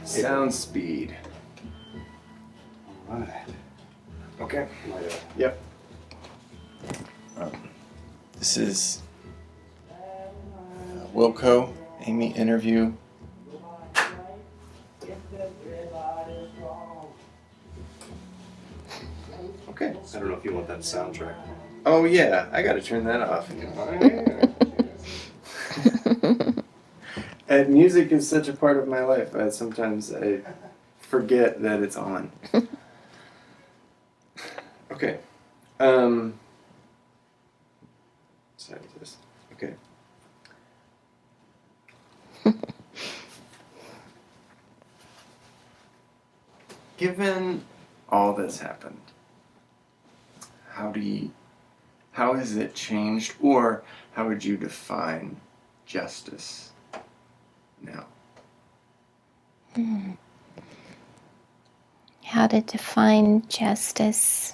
Sound speed. All right. Okay. Yep. This is Wilco, Amy interview. Okay. I don't know if you want that soundtrack. Oh yeah, I gotta turn that off. And music is such a part of my life. Sometimes I forget that it's on. Okay. Sorry, this. Okay. Given all that's happened, how has it changed, or how would you define justice now? How to define justice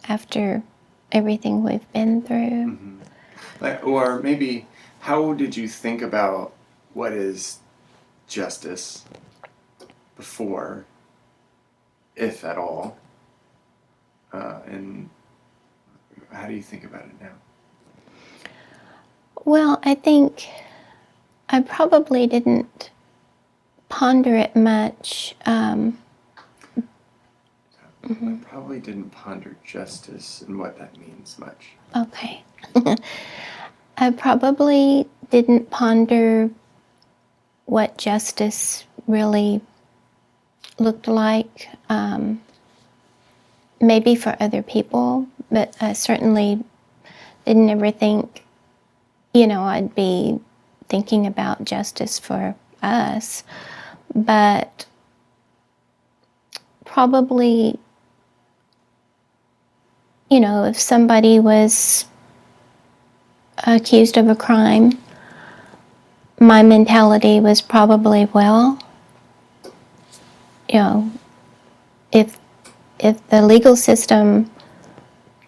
after everything we've been through. Mm-hmm. Or maybe, how did you think about what is justice before, if at all, and how do you think about it now? Well, I think I probably didn't ponder it much. I probably didn't ponder justice and what that means much. Okay. I probably didn't ponder what justice really looked like, maybe for other people, but I certainly didn't ever think, I'd be thinking about justice for us. But probably, if somebody was accused of a crime, my mentality was probably, well, if the legal system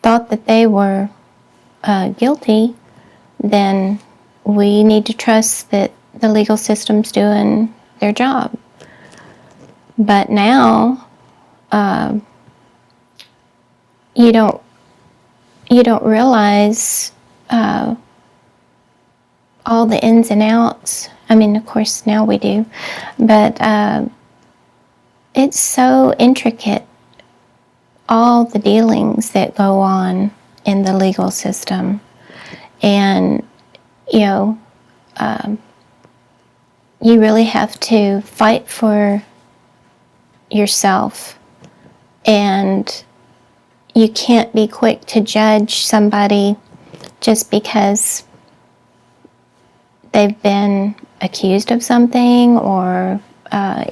thought that they were guilty, then we need to trust that the legal system's doing their job. But now, you don't realize all the ins and outs. I mean, of course, now we do, but it's so intricate, all the dealings that go on in the legal system. And, you really have to fight for yourself, and you can't be quick to judge somebody just because they've been accused of something or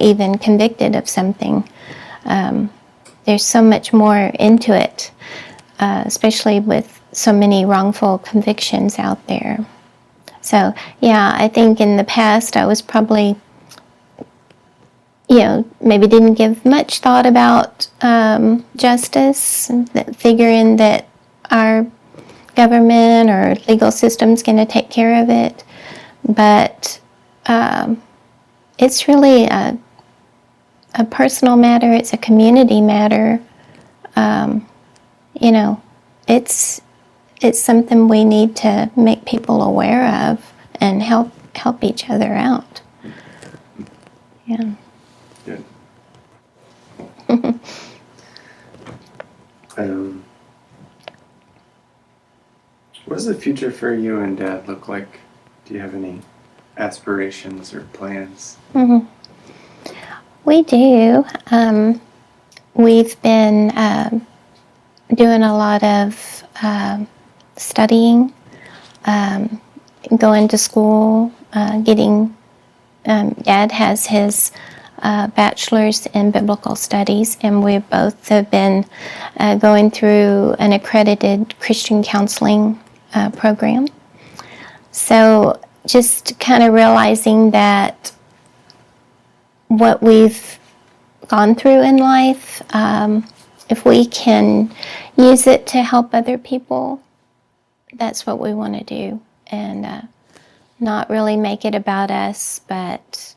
even convicted of something. There's so much more into it, especially with so many wrongful convictions out there. So, yeah, I think in the past I was probably, maybe didn't give much thought about justice, figuring that our government or legal system's going to take care of it. But it's really a personal matter. It's a community matter. It's something we need to make people aware of and help each other out. Yeah. Good. What does the future for you and Dad look like? Do you have any aspirations or plans? Mm-hmm. We do. We've been doing a lot of studying, going to school, getting. Dad has his bachelor's in biblical studies, and we both have been going through an accredited Christian counseling program. So just kind of realizing that what we've gone through in life, if we can use it to help other people, that's what we want to do. And not really make it about us, but,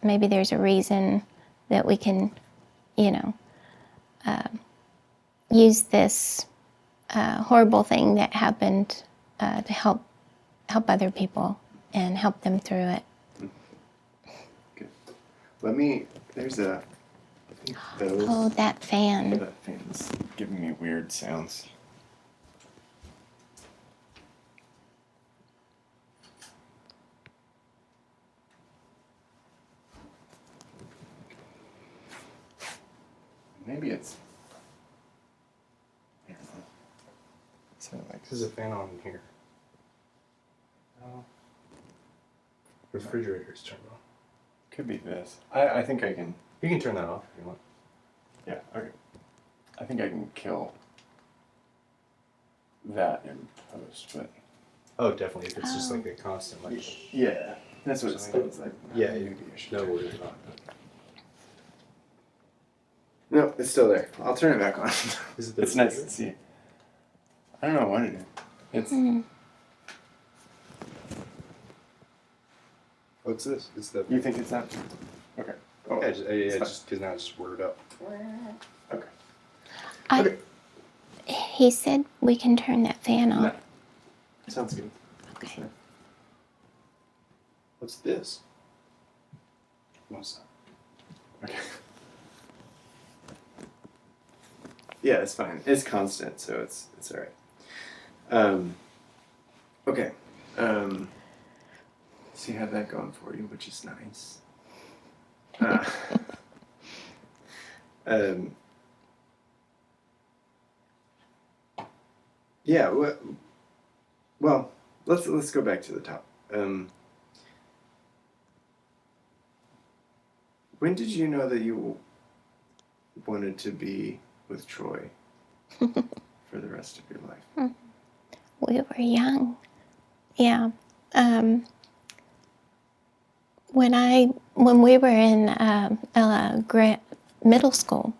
maybe there's a reason that we can, you know, use this horrible thing that happened to help other people and help them through it. Good. There's I think those. Oh, that fan. That fan's giving me weird sounds. Maybe it's. I don't know. So like There's a fan on here. Oh, Refrigerator's turned on. could be this. I think I can. You can turn that off if you want. Yeah. Okay. I think I can kill that in post, but. Oh, definitely. If it's just like a constant, like. Yeah, that's what it sounds like. Yeah, Maybe I should no turn worries. it on, but- No, it's still there. I'll turn it back on. Is it the It's nice to refrigerator? see. I don't know what it is. It's What's this? It's the. you think it's that? Okay. Oh, Yeah, it's fine. just because now it's just worded up. Okay. I, he said we can turn that fan on. No. Sounds good. Okay. What's this? What's that? Okay. Yeah, it's fine. It's constant, so it's all right. Okay. So you have that going for you, which is nice. Yeah. Well, let's go back to the top. When did you know that you wanted to be with Troy for the rest of your life? We were young. Yeah. When we were in middle school,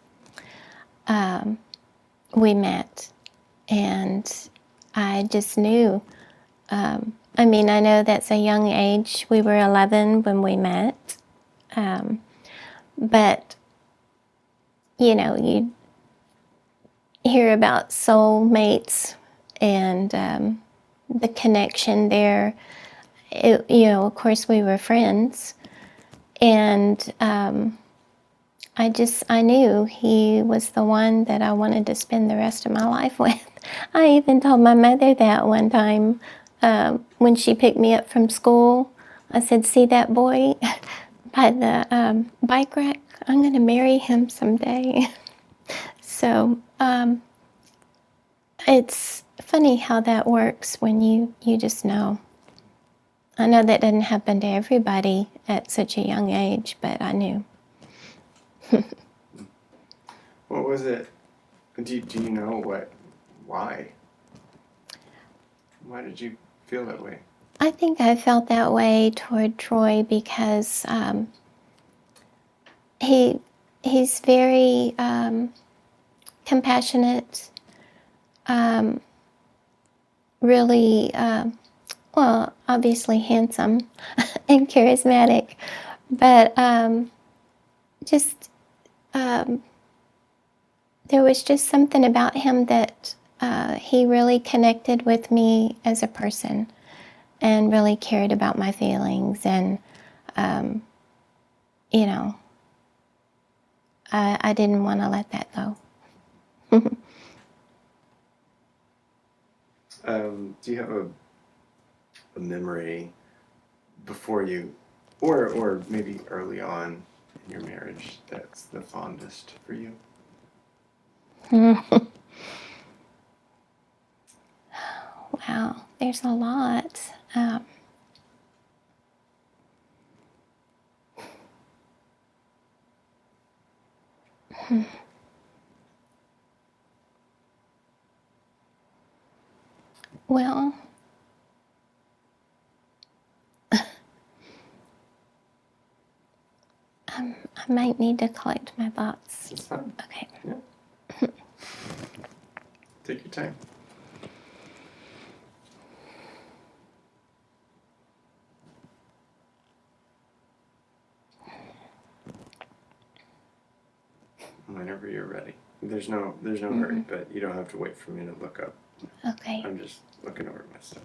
we met, and I just knew. I mean, I know that's a young age. We were 11 when we met, but you know, you hear about soulmates and the connection there. You know, of course, we were friends, and I knew he was the one that I wanted to spend the rest of my life with. I even told my mother that one time when she picked me up from school. I said, "See that boy by the bike rack? I'm going to marry him someday." So it's funny how that works when you just know. I know that doesn't happen to everybody at such a young age, but I knew. What was it? Do you know why? Why did you feel that way? I think I felt that way toward Troy because he's very compassionate, really, well, obviously handsome and charismatic, but just there was just something about him that he really connected with me as a person and really cared about my feelings, and you know, I didn't want to let that go. Do you have a memory before you, or maybe early on in your marriage, that's the fondest for you? Wow, there's a lot. Well, I might need to collect my thoughts. It's fine. Okay. Yeah. Take your time. whenever you're ready. There's no hurry, but you don't have to wait for me to look up. Okay. I'm just looking over my stuff.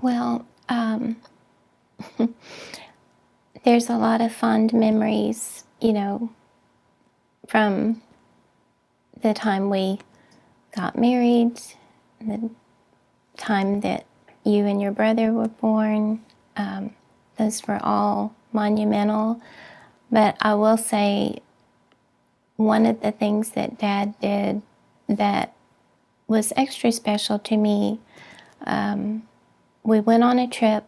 Well, there's a lot of fond memories, from the time we got married, the time that you and your brother were born. Those were all monumental. But I will say, one of the things that Dad did that was extra special to me, we went on a trip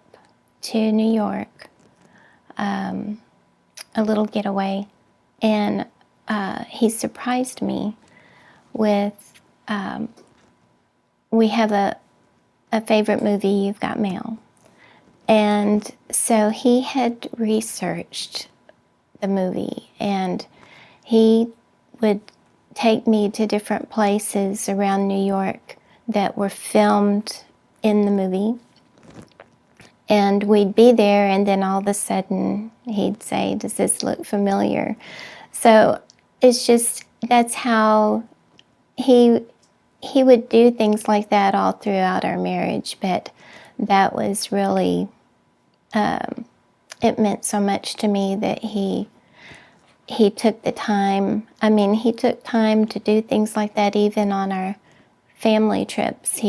to New York, a little getaway, and he surprised me with, we have a favorite movie, You've Got Mail. And so he had researched the movie, and he would take me to different places around New York that were filmed in the movie. And we'd be there, and then all of a sudden he'd say, "Does this look familiar?" So it's just, that's how he would do things like that all throughout our marriage. But that was really, it meant so much to me that he took the time. I mean, he took time to do things like that even on our family trips.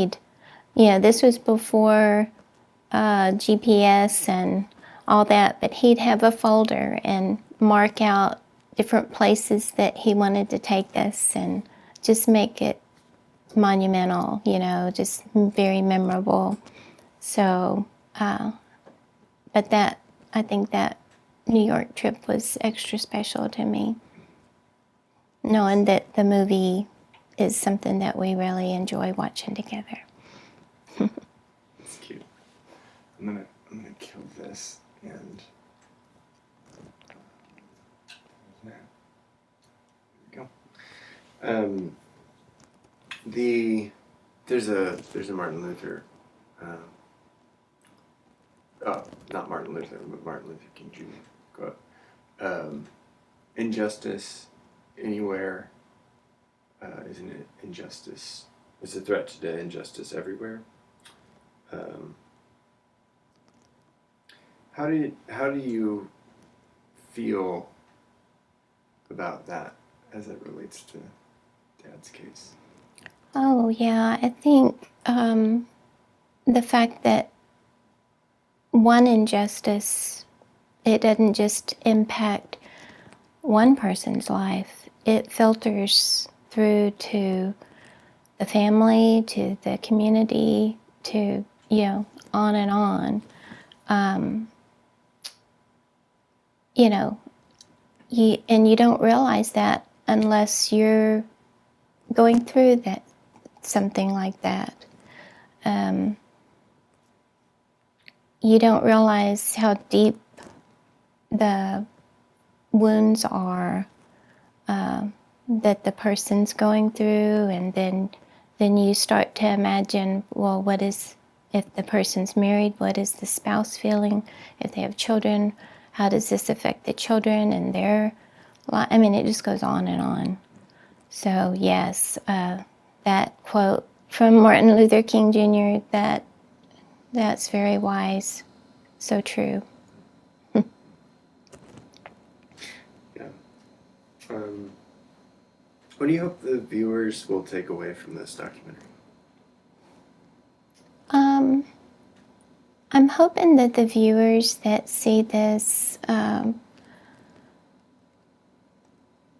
This was before GPS and all that, but he'd have a folder and mark out different places that he wanted to take us and just make it monumental, just very memorable. So, but I think that New York trip was extra special to me, knowing that the movie is something that we really enjoy watching together. It's cute. I'm gonna kill this and there we go. There's a Martin Luther. Not Martin Luther, but Martin Luther King Jr. quote. Injustice anywhere isn't it injustice? It's a threat to injustice everywhere. How do you feel about that as it relates to Dad's case? Oh, yeah, I think the fact that one injustice, it doesn't just impact one person's life. It filters through to the family, to the community, to, on and on. You don't realize that unless you're going through something like that. You don't realize how deep the wounds are that the person's going through, and then you start to imagine, well, if the person's married, what is the spouse feeling? If they have children, how does this affect the children and their life? I mean, it just goes on and on. So yes, that quote from Martin Luther King Jr., that's very wise. So true. Yeah. What do you hope the viewers will take away from this documentary? I'm hoping that the viewers that see this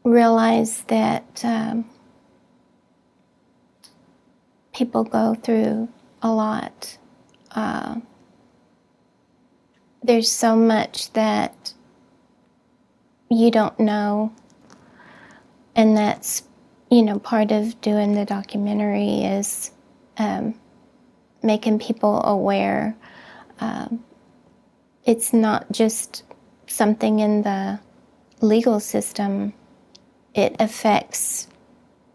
realize that people go through a lot. There's so much that you don't know, and that's, part of doing the documentary is making people aware it's not just something in the legal system. It affects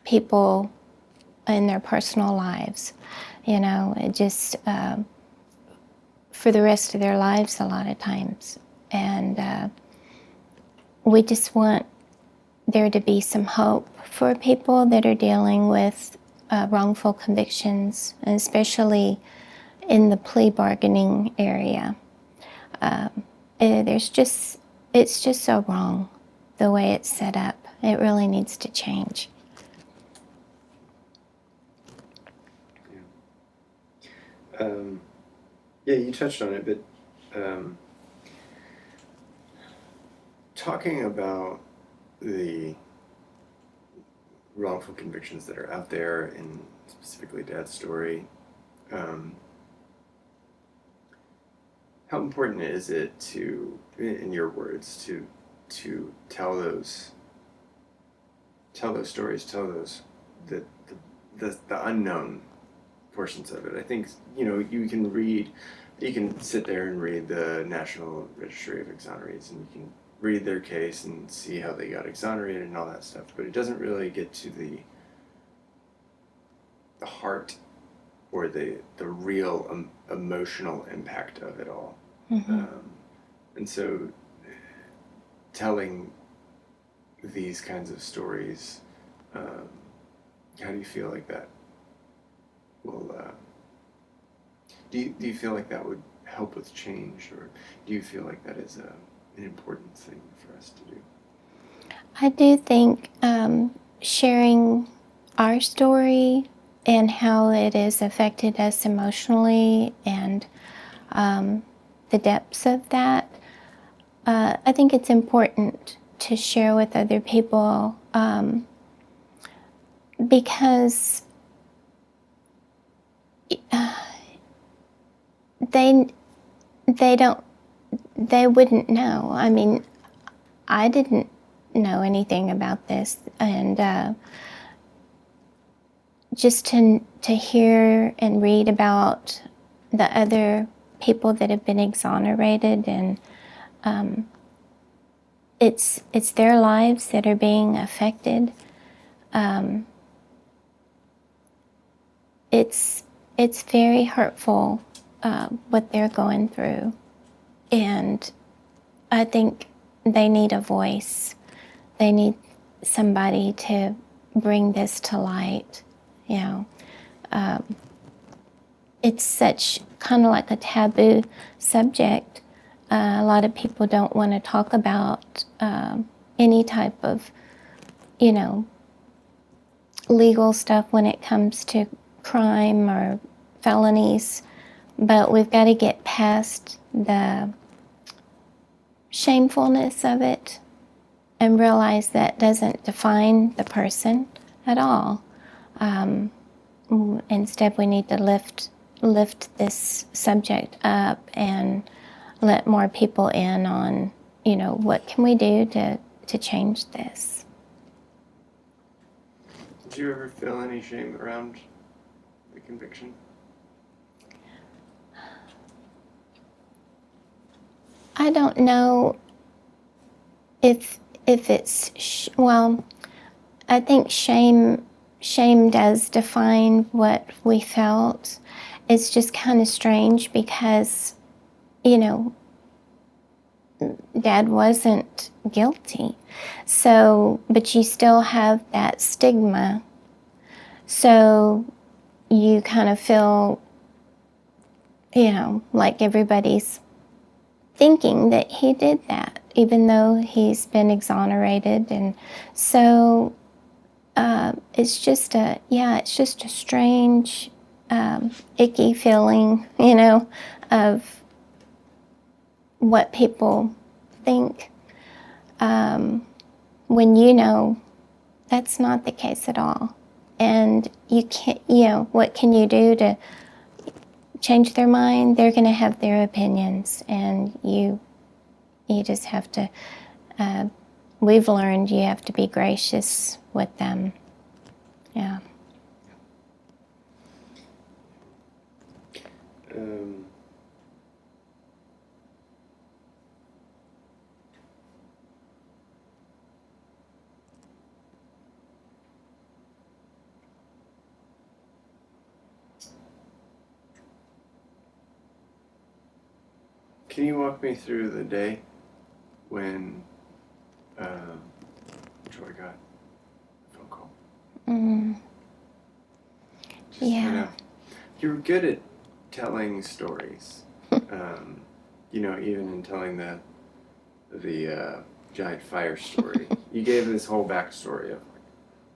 people in their personal lives. It just for the rest of their lives a lot of times. And we just want there to be some hope for people that are dealing with wrongful convictions, and especially in the plea bargaining area. It's just so wrong the way it's set up. It really needs to change. Yeah, you touched on it, but talking about the wrongful convictions that are out there, and specifically Dad's story, how important is it to, in your words, to tell those stories, tell those the unknown portions of it? I think you can sit there and read the National Registry of Exonerates, and you can read their case and see how they got exonerated and all that stuff, but it doesn't really get to the heart or the real emotional impact of it all. Mm-hmm. And so telling these kinds of stories, how do you feel like that will do you feel like that would help with change, or do you feel like that is an important thing for us to do? I do think sharing our story and how it has affected us emotionally, and the depths of that, I think it's important to share with other people, because they wouldn't know. I mean, I didn't know anything about this, and just to hear and read about the other people that have been exonerated, and it's their lives that are being affected. It's very hurtful what they're going through, and I think they need a voice. They need somebody to bring this to light. It's such kind of like a taboo subject. A lot of people don't want to talk about any type of, legal stuff when it comes to crime or felonies, but we've got to get past the shamefulness of it and realize that doesn't define the person at all. Instead, we need to lift this subject up and let more people in on, what can we do to change this. Did you ever feel any shame around the conviction? I don't know if it's well, I think shame does define what we felt. It's just kind of strange because, Dad wasn't guilty. So, but you still have that stigma. So you kind of feel, like everybody's thinking that he did that, even though he's been exonerated. And so it's just a strange, icky feeling, of what people think, when that's not the case at all. And you can't, what can you do to change their mind? They're going to have their opinions, and you just have to, we've learned you have to be gracious with them. Yeah. Can you walk me through the day when Troy got a phone call? Just Yeah. You're good at telling stories. Even in telling the giant fire story, you gave this whole backstory of like,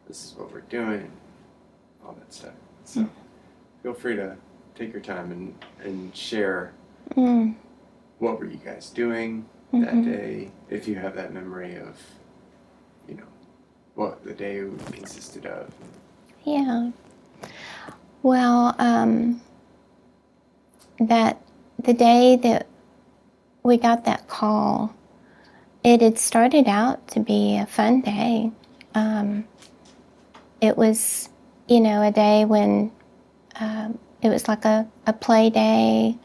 this is what we're doing, all that stuff. So feel free to take your time and share what were you guys doing that day, if you have that memory of, what the day consisted of. Yeah. Well, that the day that we got that call, it had started out to be a fun day. It was, a day when it was like a play day,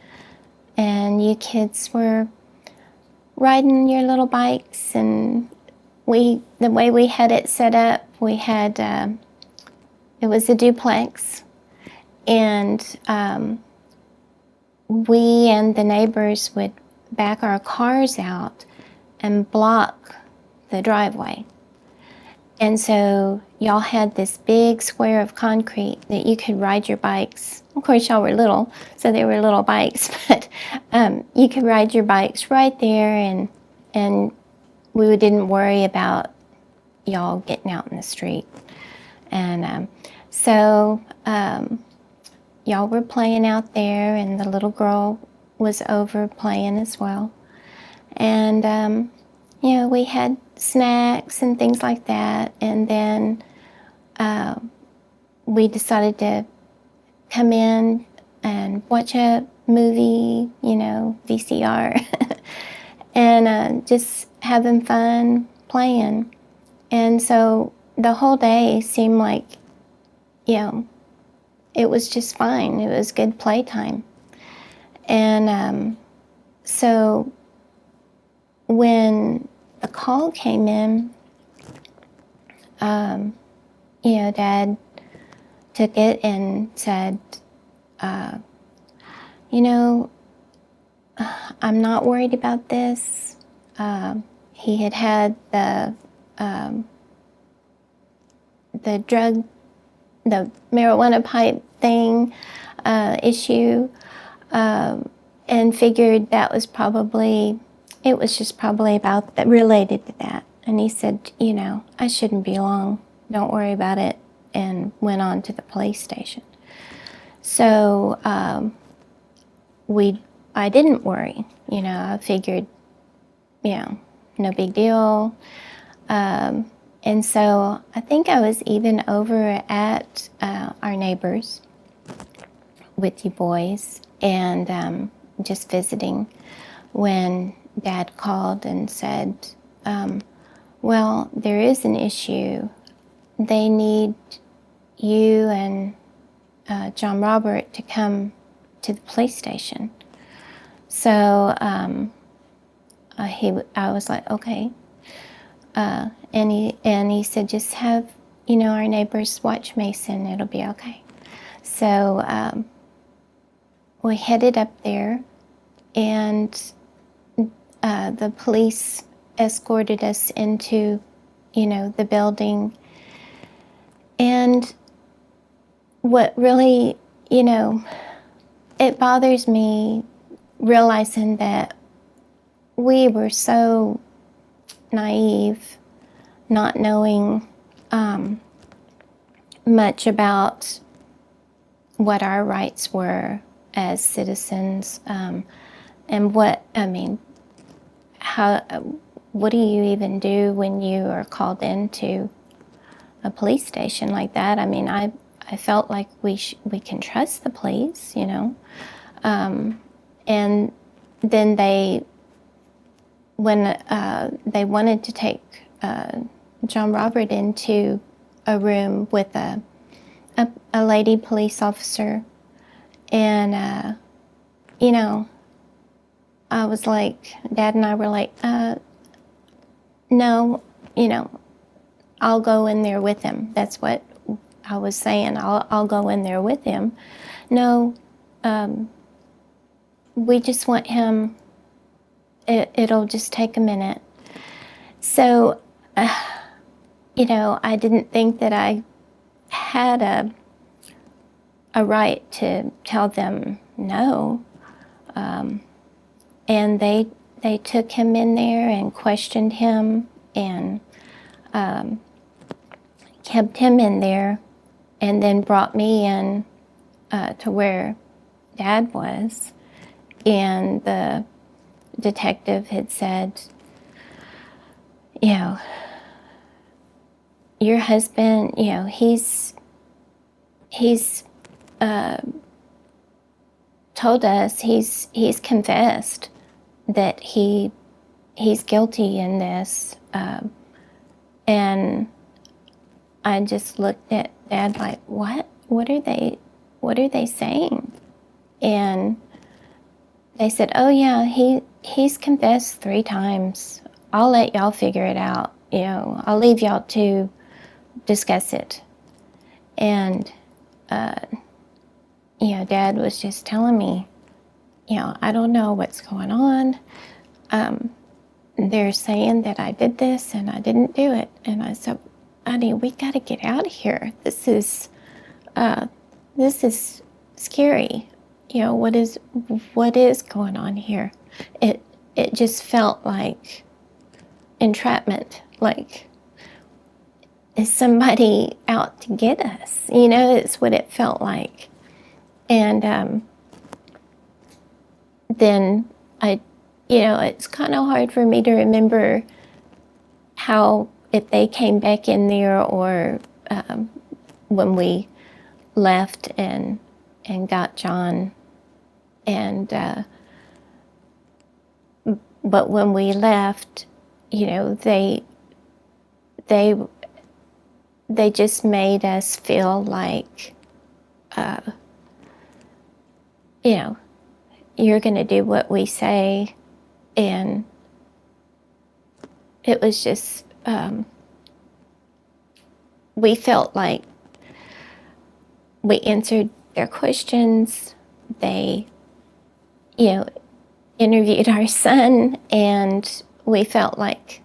and you kids were riding your little bikes, and the way we had it set up, we had, it was a duplex, and we and the neighbors would back our cars out and block the driveway. And so y'all had this big square of concrete that you could ride your bikes. Of course, y'all were little, so they were little bikes, but you could ride your bikes right there, and we didn't worry about y'all getting out in the street. And so y'all were playing out there, and the little girl was over playing as well. And we had snacks and things like that. And then we decided to come in and watch a movie, VCR, and just having fun playing. And so the whole day seemed like, it was just fine. It was good playtime. And so when the call came in, Dad took it and said, I'm not worried about this. He had the marijuana pipe thing issue, and figured that was probably about that, related to that. And he said, I shouldn't be long. Don't worry about it. And went on to the police station. So I didn't worry. I figured, no big deal. And so I think I was even over at our neighbors with you boys, and just visiting, when Dad called and said, well, there is an issue. They need you and John Robert to come to the police station. So I was like, okay. And he said, just have, our neighbors watch Mason. It'll be okay. So we headed up there, and the police escorted us into, the building. And what really, it bothers me realizing that we were so naive, not knowing much about what our rights were as citizens, and what do you even do when you are called into a police station like that? I felt like we can trust the police, and then when they wanted to take John Robert into a room with a lady police officer, and I was like, Dad and I were like, no, I'll go in there with him. That's what I was saying. I'll go in there with him. No, we just want him it'll just take a minute. So, I didn't think that I had a right to tell them no. And they took him in there and questioned him and kept him in there, and then brought me in to where Dad was. And the detective had said, your husband, he's told us, he's confessed that he's guilty in this. And I just looked at Dad like, what? What are they saying? And they said, oh yeah, he's confessed 3 times. I'll let y'all figure it out. I'll leave y'all to discuss it. And, Dad was just telling me, I don't know what's going on. They're saying that I did this and I didn't do it. And I said, honey, we got to get out of here. This is scary. What is going on here? It just felt like entrapment, like, is somebody out to get us? It's what it felt like. And then it's kind of hard for me to remember how, if they came back in there or when we left and got John. And but when we left, they just made us feel like, you're going to do what we say. And it was just, we felt like we answered their questions. They, interviewed our son, and we felt like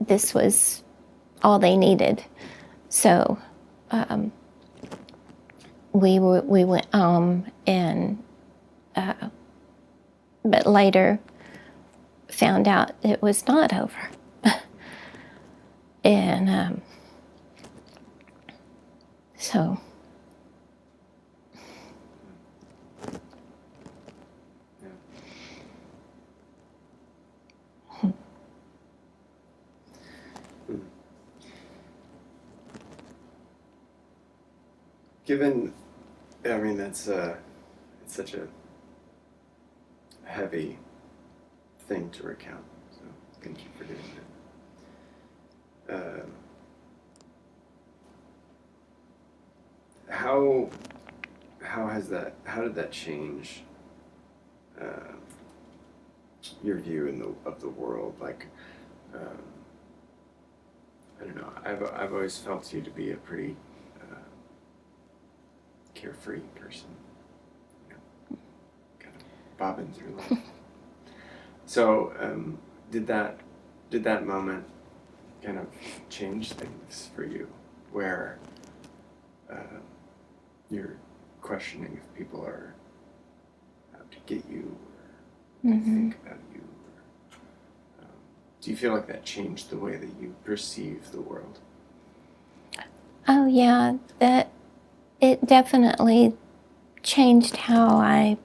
this was all they needed. So we went home, and but later found out it was not over. And so. Given, that's it's such a heavy thing to recount. So thank you for doing that. How did that change your view of the world? Like, I don't know. I've always felt you to be a pretty carefree person, kind of bobbing through life. So, did that moment kind of change things for you, where you're questioning if people are out to get you, or to think about you? Or, do you feel like that changed the way that you perceive the world? Oh yeah, it definitely changed how I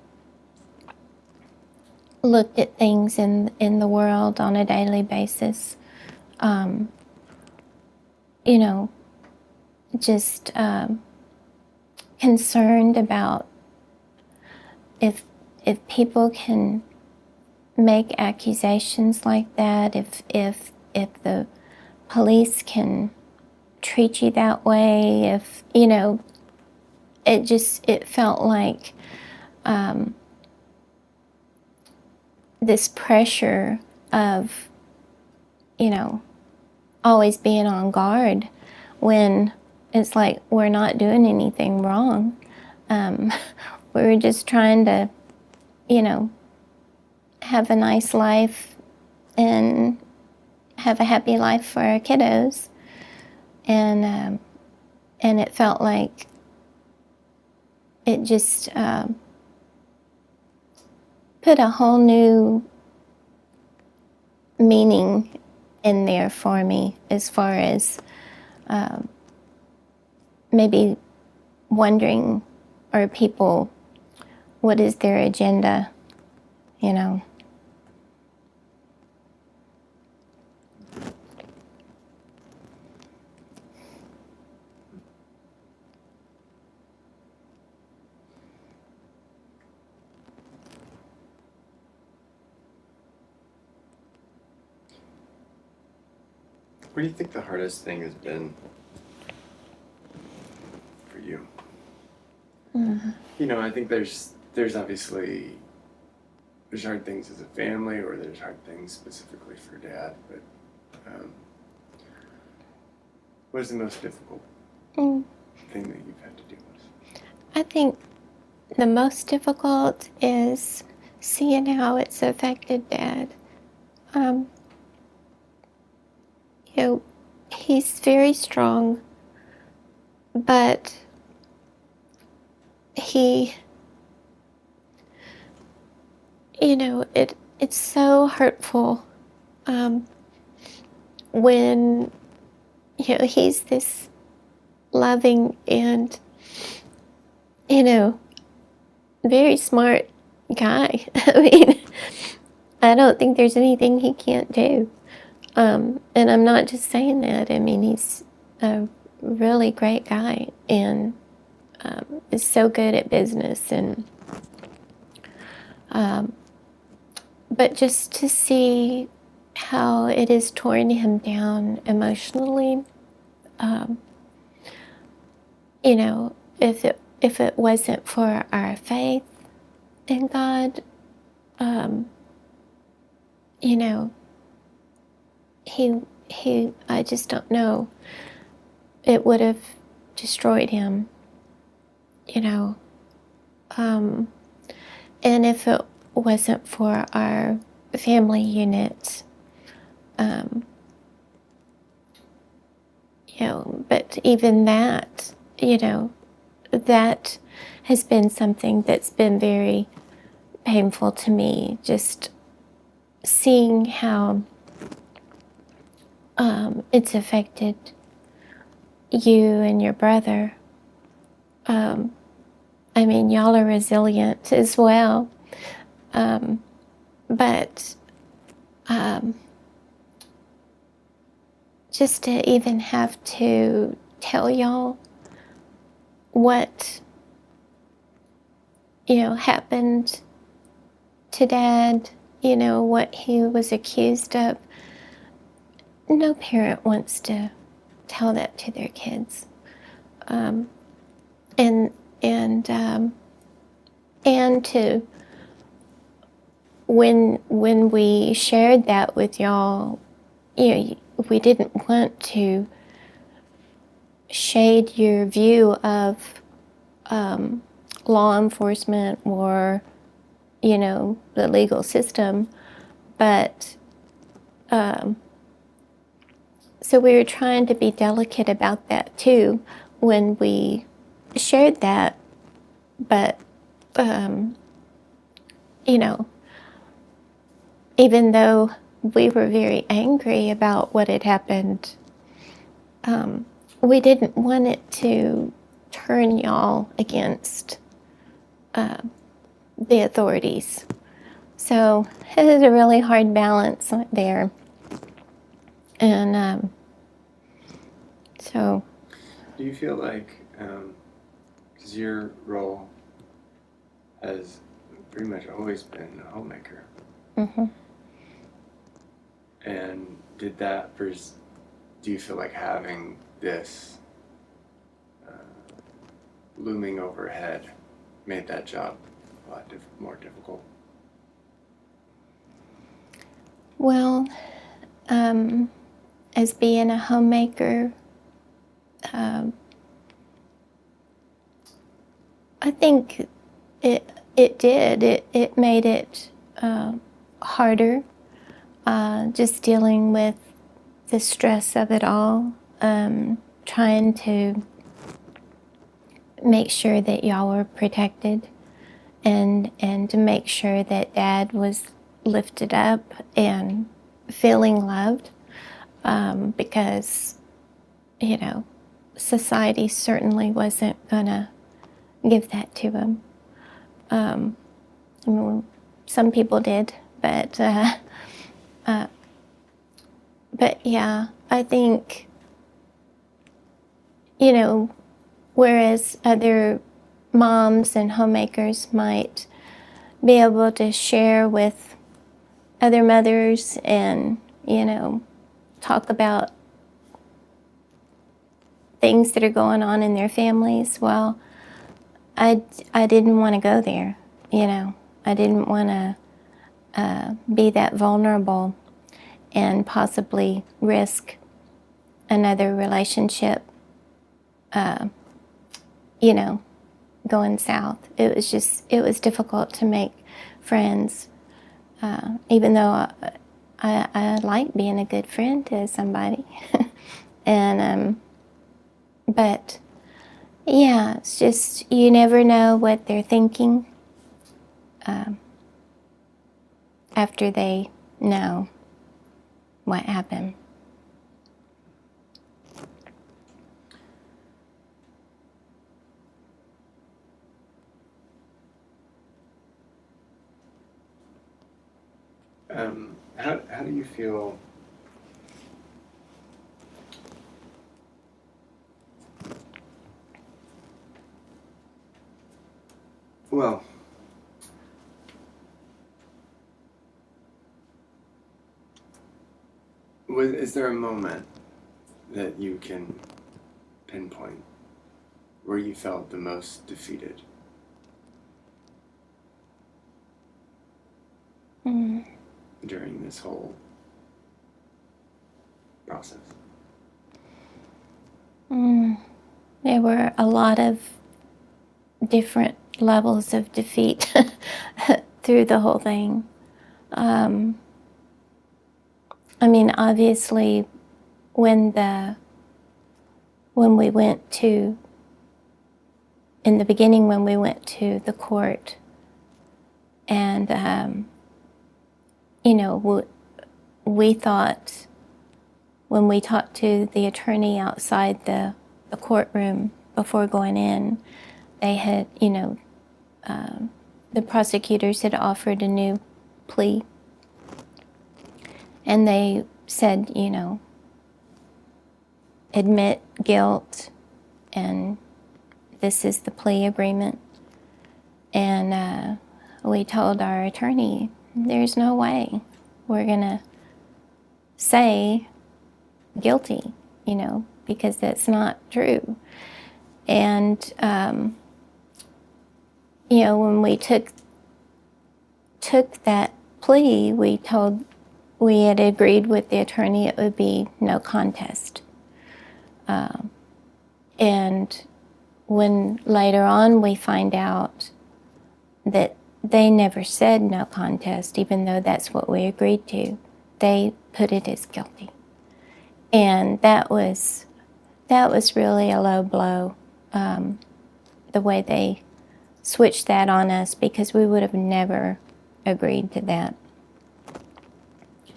looked at things in the world on a daily basis. Just concerned about if people can make accusations like that, if the police can treat you that way, if it felt like this pressure of always being on guard, when it's like we're not doing anything wrong. We're just trying to have a nice life and have a happy life for our kiddos. And it felt like it just put a whole new meaning in there for me, as far as maybe wondering, are people, what is their agenda, you know? What do you think the hardest thing has been for you? You know, I think there's obviously there's hard things as a family, or there's hard things specifically for Dad. But what is the most difficult thing that you've had to deal with? I think the most difficult is seeing how it's affected Dad. You know, he's very strong, but he, you know, it's so hurtful when, you know, he's this loving and, you know, very smart guy. I mean, I don't think there's anything he can't do. And I'm not just saying that. I mean, he's a really great guy and is so good at business. And but just to see how it has torn him down emotionally, you know, if it wasn't for our faith in God, you know, he I just don't know, it would have destroyed him, you know. And if it wasn't for our family unit, you know, but even that, you know, that has been something that's been very painful to me, just seeing how it's affected you and your brother. I mean, y'all are resilient as well, but just to even have to tell y'all what, you know, happened to Dad, you know, what he was accused of. No parent wants to tell that to their kids. And to when we shared that with y'all, you know, we didn't want to shade your view of law enforcement or, you know, the legal system, but so we were trying to be delicate about that too when we shared that, but you know, even though we were very angry about what had happened, we didn't want it to turn y'all against the authorities. So it is a really hard balance there. And so... Do you feel like, because your role has pretty much always been a homemaker, and did that, do you feel like having this looming overhead made that job a lot more difficult? Well, as being a homemaker, I think it did. It made it harder. just dealing with the stress of it all, trying to make sure that y'all were protected, and to make sure that Dad was lifted up and feeling loved, because, you know, society certainly wasn't gonna give that to him. I mean, some people did, but yeah, I think, you know, whereas other moms and homemakers might be able to share with other mothers and, you know, talk about things that are going on in their families, well, I didn't want to go there, you know. I didn't want to be that vulnerable and possibly risk another relationship, you know, going south. It was difficult to make friends, even though I like being a good friend to somebody. And, but yeah, it's just, you never know what they're thinking after they know what happened. How do you feel? Well, is there a moment that you can pinpoint where you felt the most defeated? During this whole process? There were a lot of different levels of defeat through the whole thing. I mean, obviously, when we went to, in the beginning, when we went to the court, and you know, we thought, when we talked to the attorney outside the courtroom before going in, they had, you know, the prosecutors had offered a new plea. And they said, you know, admit guilt, and this is the plea agreement. And we told our attorney, there's no way we're gonna say guilty, you know, because that's not true. And, you know, when we took that plea, we had agreed with the attorney it would be no contest. And when later on we find out that they never said no contest, even though that's what we agreed to, they put it as guilty. And that was really a low blow, the way they switched that on us, because we would have never agreed to that.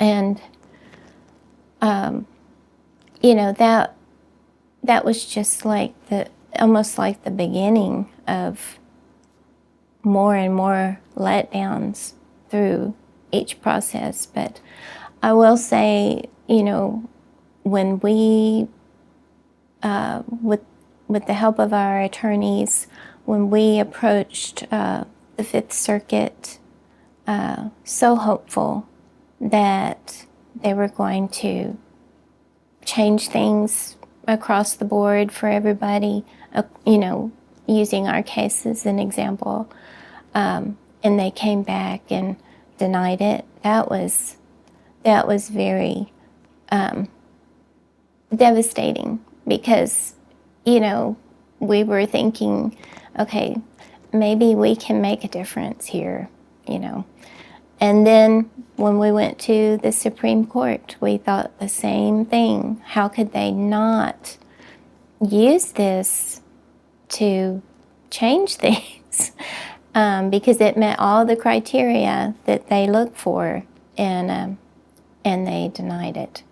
And, you know, that was just like almost like the beginning of more and more letdowns through each process. But I will say, you know, when we, with the help of our attorneys, when we approached the Fifth Circuit, so hopeful that they were going to change things across the board for everybody, you know, using our case as an example, and they came back and denied it. That was very devastating, because, you know, we were thinking, okay, maybe we can make a difference here, you know. And then when we went to the Supreme Court, we thought the same thing. How could they not use this to change things? Because it met all the criteria that they look for, and they denied it.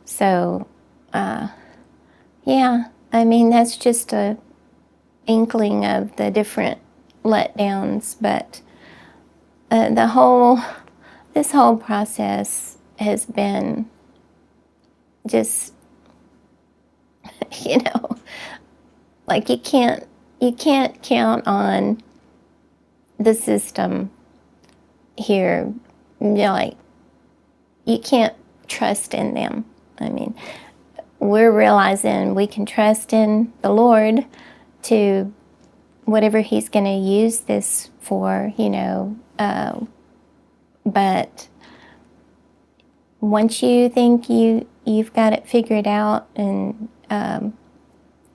So, yeah, I mean, that's just a inkling of the different letdowns, but this whole process has been just, like you can't count on the system here. Like, you can't trust in them. I mean, we're realizing we can trust in the Lord to whatever He's going to use this for, but once you think you've got it figured out, and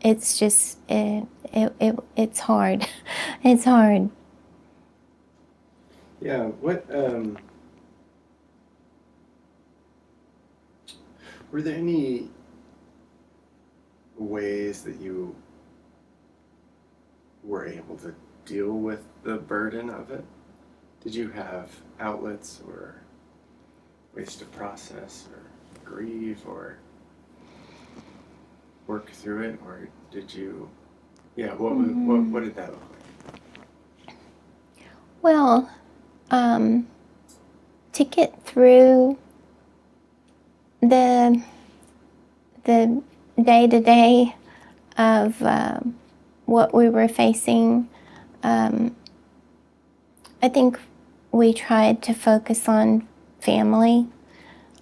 it's just it's hard. It's hard. Yeah. What were there any ways that you were able to deal with the burden of it? Did you have outlets or ways to process or grieve or work through it, or did you? Yeah. What did that look like? Well, to get through the day-to-day of what we were facing, I think we tried to focus on family,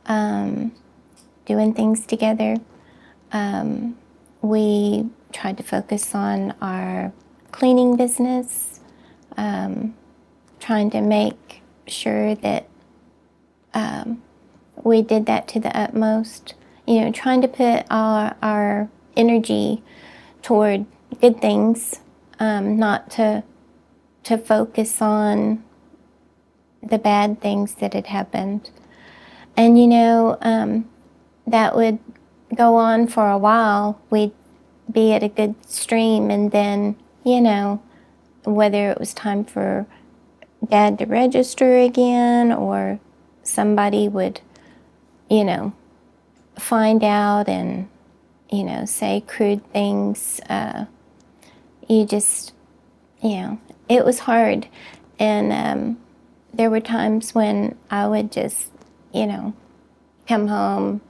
doing things together. We tried to focus on our cleaning business, trying to make sure that we did that to the utmost. Trying to put our energy toward good things, not to focus on the bad things that had happened. And that would go on for a while. We'd be at a good stream, and then whether it was time for Dad to register again, or somebody would find out and say crude things, it was hard. And there were times when I would just come home,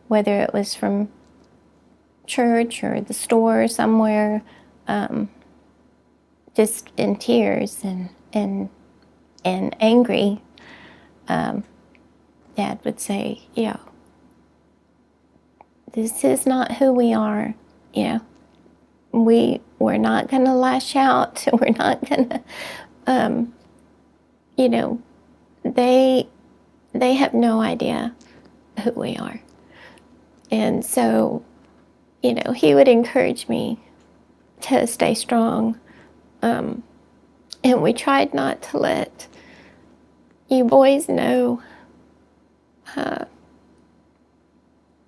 whether it was from church or the store or somewhere, just in tears and angry. Dad would say, this is not who we are. We're not going to lash out. We're not going to, they have no idea who we are. And so, he would encourage me to stay strong. And we tried not to let you boys know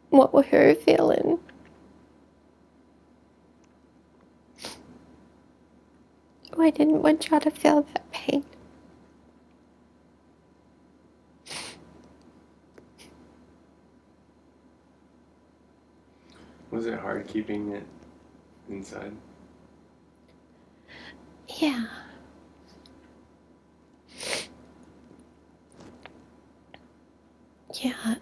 what we were feeling. I didn't want y'all to feel that pain. Was it hard keeping it inside? Yeah. Yeah.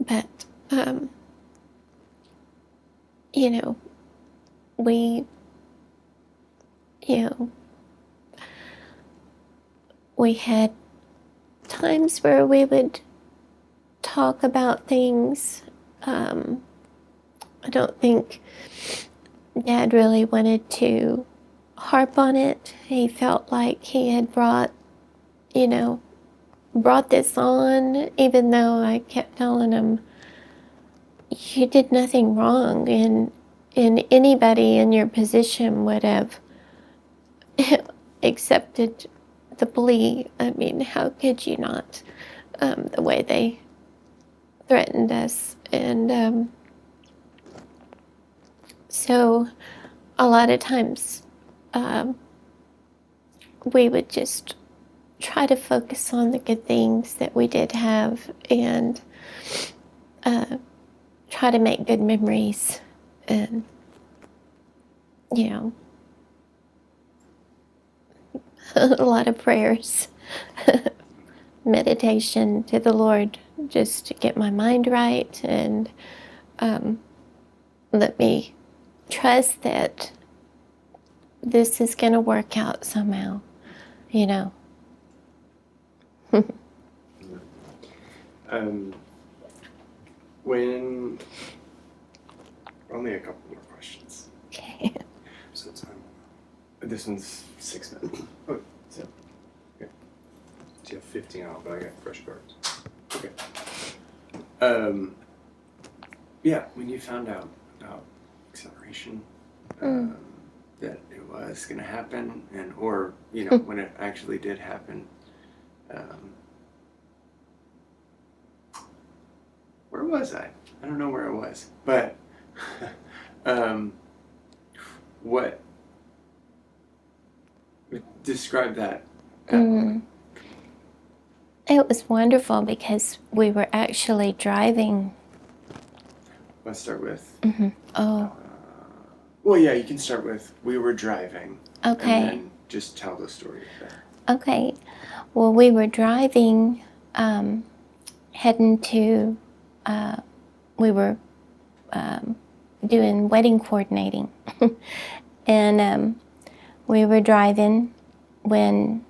But, we had times where we would talk about things. I don't think Dad really wanted to harp on it. He felt like he had brought this on, even though I kept telling him, you did nothing wrong, and anybody in your position would have accepted the plea. I mean, how could you not? The way they threatened us. And so a lot of times we would just try to focus on the good things that we did have and try to make good memories and, you know, a lot of prayers, meditation to the Lord just to get my mind right and let me trust that this is going to work out somehow, you know. When only a couple more questions. Okay. So time. This one's 6 minutes. Oh, so So you have 15 out, but I got fresh cards. okay. Yeah, when you found out about Exoneration, that it was going to happen, and or you know when it actually did happen, where was I? I don't know where I was, but what describe that? It was wonderful because we were actually driving. Let's start with. Oh, Well, yeah, you can start with we were driving. okay. And then just tell the story of that. Okay. Well, we were driving, heading to, we were doing wedding coordinating. And we were driving when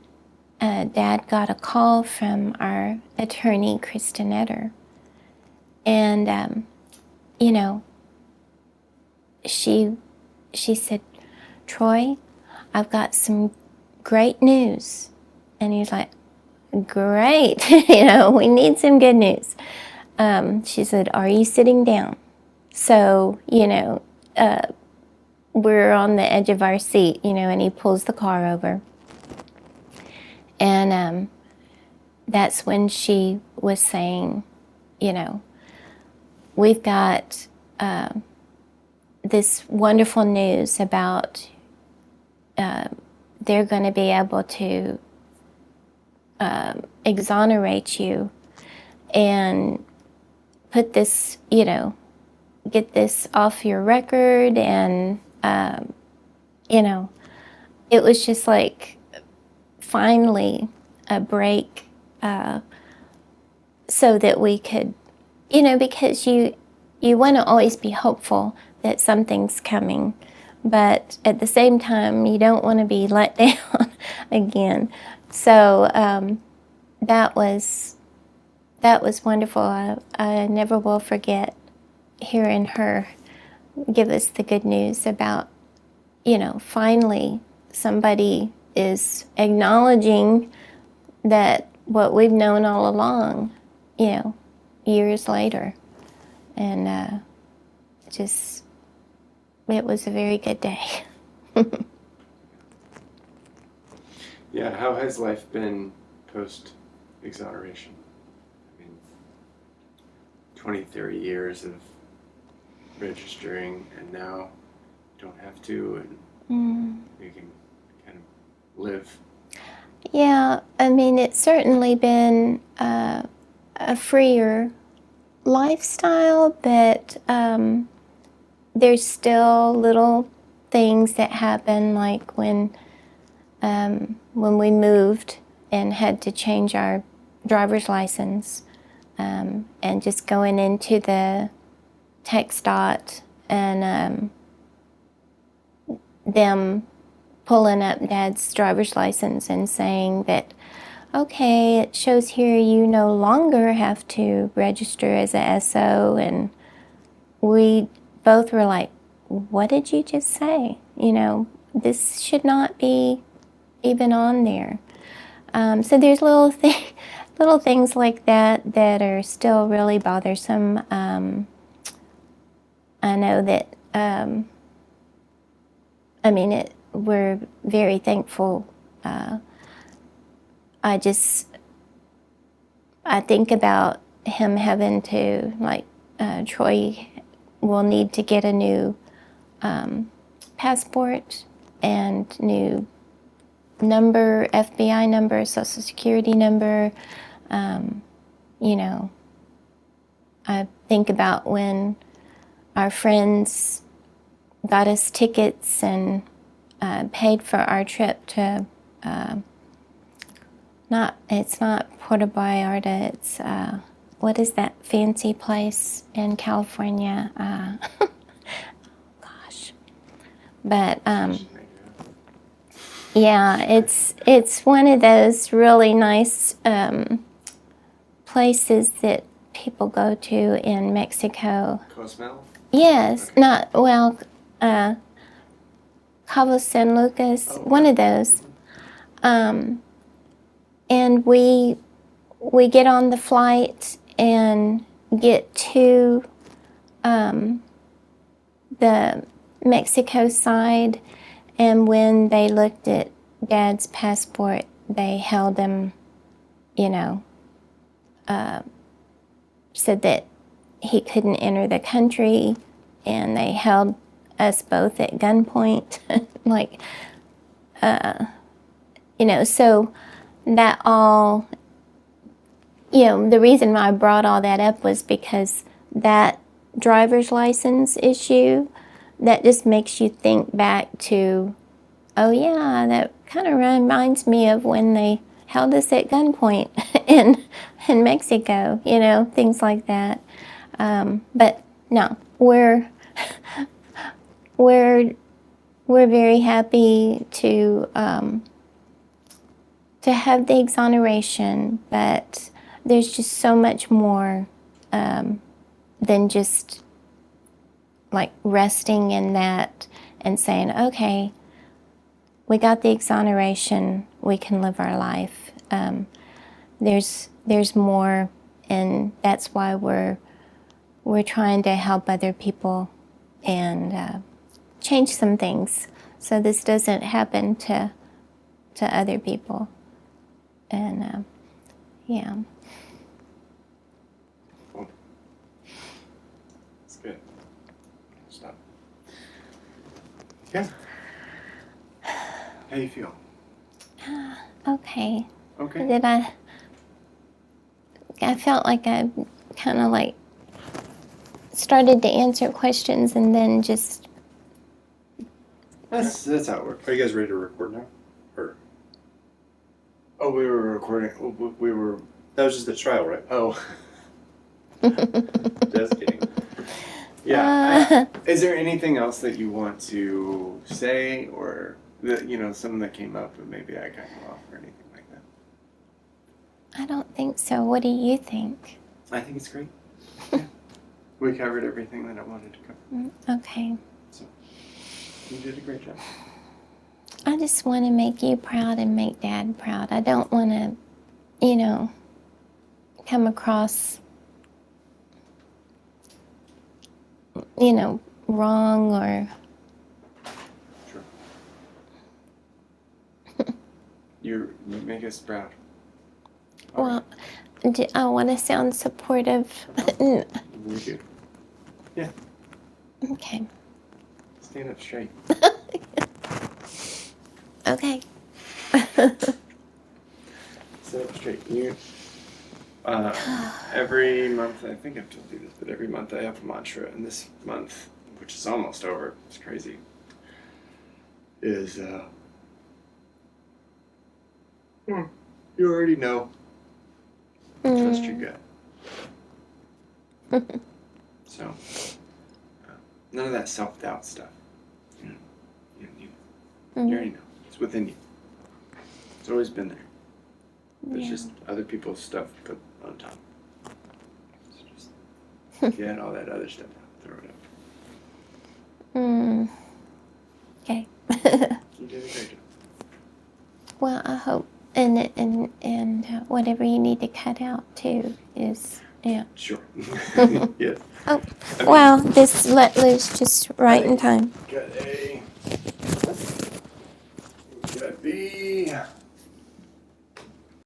Dad got a call from our attorney, Kristen Etter. And, you know, she said, Troy, I've got some great news. And he's like, great, you know, we need some good news. She said, are you sitting down? So, you know, we're on the edge of our seat, you know, and he pulls the car over. And that's when she was saying, you know, we've got this wonderful news about they're going to be able to exonerate you and put this, you know, get this off your record. And, you know, it was just like finally a break so that we could, you know, because you want to always be hopeful that something's coming, but at the same time, you don't want to be let down again. So that was wonderful. I never will forget hearing her give us the good news about, you know, finally somebody is acknowledging that what we've known all along, you know, years later. And just, it was a very good day. Yeah, how has life been post exoneration? I mean, 20, 30 years of registering, and now you don't have to, and you can kind of live. Yeah, I mean, it's certainly been a freer lifestyle, but there's still little things that happen, like when we moved and had to change our driver's license, and just going into the text dot and them pulling up Dad's driver's license and saying that, okay, it shows here you no longer have to register as a SO. And we both were like, what did you just say? You know, this should not be even on there. So there's little things like that that are still really bothersome. I know that, I mean, we're very thankful I think about him having to, like, Troy will need to get a new passport and new number, FBI number, Social Security number. You know, I think about when our friends got us tickets and paid for our trip to, it's not Puerto Vallarta, it's, what is that fancy place in California? Gosh. But, yeah, it's one of those really nice places that people go to in Mexico. Cozumel? Yes, Okay. not, well, Cabo San Lucas, Oh, one of those. And we get on the flight and get to the Mexico side, and when they looked at Dad's passport, they held him, you know, said that he couldn't enter the country, and they held us both at gunpoint. Like, you know, so that all, you know, the reason why I brought all that up was because that driver's license issue, that just makes you think back to, oh yeah, that kind of reminds me of when they held us at gunpoint in Mexico, you know, things like that. But no, we're very happy to have the exoneration, but there's just so much more than just like resting in that and saying, okay, we got the exoneration, we can live our life. There's more, and that's why we're trying to help other people and change some things so this doesn't happen to other people. And yeah. Cool. That's good. Stop. Yeah. How you feel? Okay. Okay. I felt like I kind of like started to answer questions and then just. That's how it works. Are you guys ready to record now? Or Oh, we were recording. We were. that was just the trial, right? Oh. Just kidding. Yeah. Is there anything else that you want to say, or that, you know, something that came up and maybe I cut you off or anything like that? I don't think so. What do you think? I think it's great. Yeah. We covered everything that I wanted to cover. Okay. So you did a great job. I just want to make you proud and make Dad proud. I don't want to, you know, come across, you know, wrong or. Sure. You make us proud. Well, I want to sound supportive. We do. Yeah. Okay. Stand up straight. Okay. Stand up straight. You. Every month, I think I've told you this, but every month I have a mantra, and this month, which is almost over, it's crazy, is you already know. Trust your gut. So, none of that self-doubt stuff. You already know. It's within you. It's always been there. There's just other people's stuff put on top. It's just get all that other stuff out, throw it up. Okay. You did a great job. Well, I hope, and whatever you need to cut out too is, yeah. Sure. Yes. Oh, wow, this let loose just right in time. Got A. Got B.